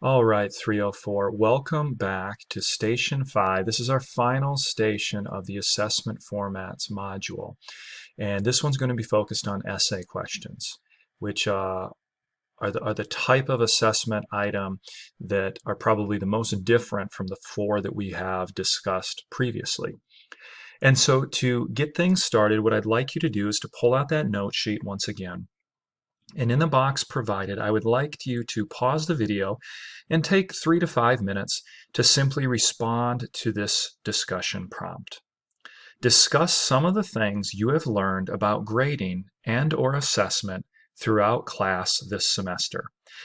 All right, 304. Welcome back to Station 5. This is our final station of the Assessment Formats module. And this one's going to be focused on essay questions, which are the type of assessment item that are probably the most different from the four that we have discussed previously. And so to get things started, what I'd like you to do is to pull out that note sheet once again. And in the box provided, I would like you to pause the video and take 3 to 5 minutes to simply respond to this discussion prompt. Discuss some of the things you have learned about grading and/or assessment throughout class this semester.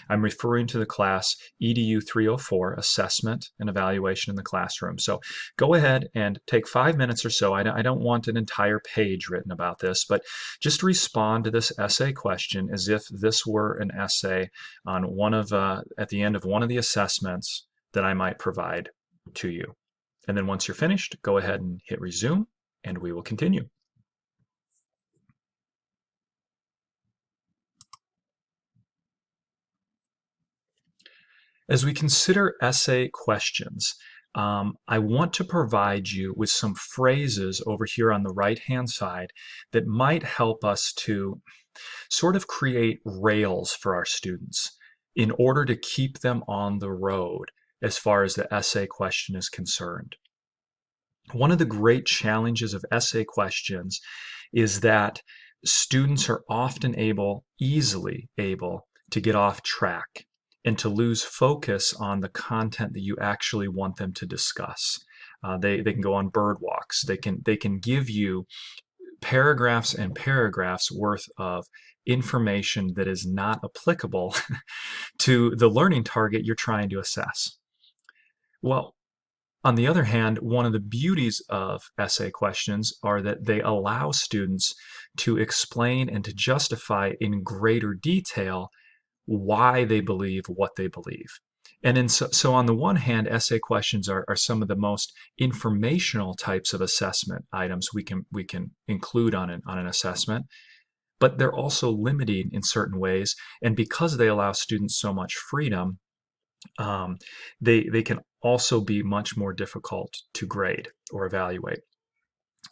I'm referring to the class EDU 304, Assessment and Evaluation in the Classroom. So go ahead and take 5 minutes or so. I don't want an entire page written about this, but just respond to this essay question as if this were an essay on at the end of one of the assessments that I might provide to you. And then once you're finished, go ahead and hit resume, and we will continue. As we consider essay questions, I want to provide you with some phrases over here on the right-hand side that might help us to sort of create rails for our students in order to keep them on the road as far as the essay question is concerned. One of the great challenges of essay questions is that students are often easily able to get off track and to lose focus on the content that you actually want them to discuss. They can go on bird walks. They can give you paragraphs and paragraphs worth of information that is not applicable to the learning target you're trying to assess. Well, on the other hand, one of the beauties of essay questions are that they allow students to explain and to justify in greater detail why they believe what they believe. And so on the one hand, essay questions are some of the most informational types of assessment items we can include on an assessment, but they're also limiting in certain ways. And because they allow students so much freedom, they can also be much more difficult to grade or evaluate.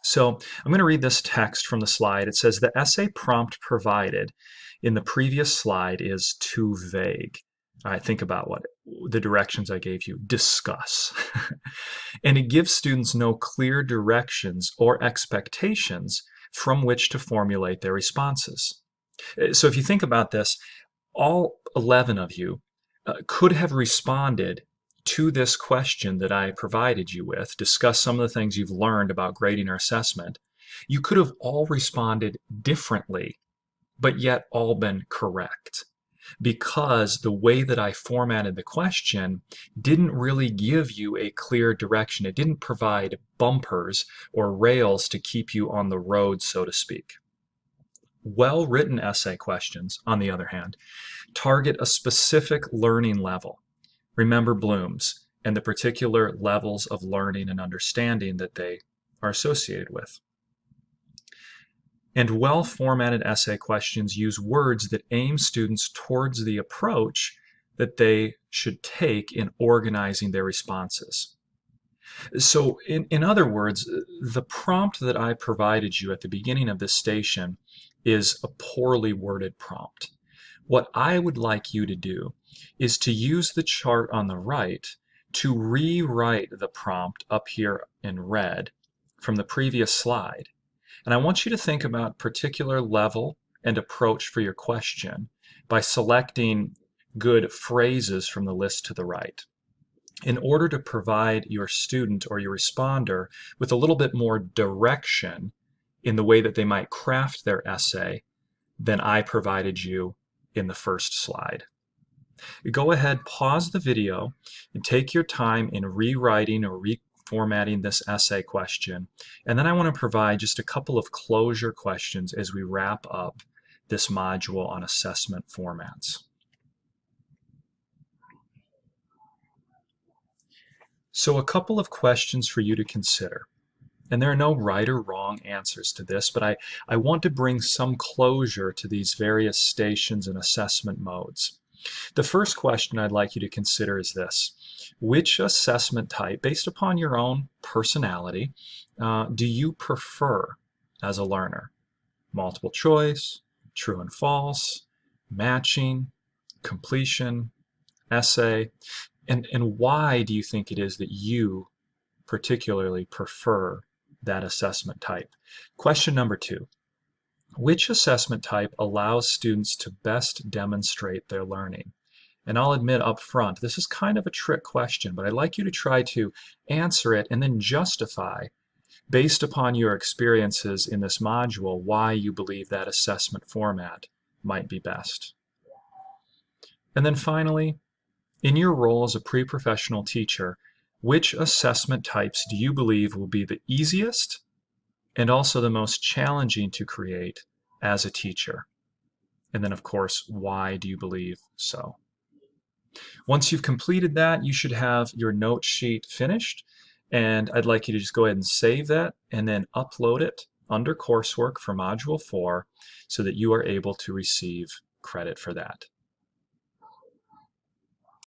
So I'm going to read this text from the slide. It says, the essay prompt provided in the previous slide is too vague. All right, think about what the directions I gave you. Discuss. And it gives students no clear directions or expectations from which to formulate their responses. So if you think about this, all 11 of you could have responded to this question that I provided you with, discuss some of the things you've learned about grading or assessment. You could have all responded differently, but yet all been correct, because the way that I formatted the question didn't really give you a clear direction. It didn't provide bumpers or rails to keep you on the road, so to speak. Well-written essay questions, on the other hand, target a specific learning level. Remember Bloom's and the particular levels of learning and understanding that they are associated with. And well-formatted essay questions use words that aim students towards the approach that they should take in organizing their responses. So in other words, the prompt that I provided you at the beginning of this station is a poorly worded prompt. What I would like you to do is to use the chart on the right to rewrite the prompt up here in red from the previous slide. And I want you to think about particular level and approach for your question by selecting good phrases from the list to the right, in order to provide your student or your responder with a little bit more direction in the way that they might craft their essay than I provided you in the first slide. Go ahead, pause the video, and take your time in rewriting or reformatting this essay question. And then I want to provide just a couple of closure questions as we wrap up this module on assessment formats. So a couple of questions for you to consider. And there are no right or wrong answers to this, but I want to bring some closure to these various stations and assessment modes. The first question I'd like you to consider is this. Which assessment type, based upon your own personality, do you prefer as a learner? Multiple choice, true and false, matching, completion, essay, and why do you think it is that you particularly prefer that assessment type? Question number 2. Which assessment type allows students to best demonstrate their learning? And I'll admit up front, this is kind of a trick question, but I'd like you to try to answer it and then justify, based upon your experiences in this module, why you believe that assessment format might be best. And then finally, in your role as a pre-professional teacher, which assessment types do you believe will be the easiest and also the most challenging to create as a teacher? And then, of course, why do you believe so? Once you've completed that, you should have your note sheet finished, and I'd like you to just go ahead and save that and then upload it under coursework for Module 4 so that you are able to receive credit for that.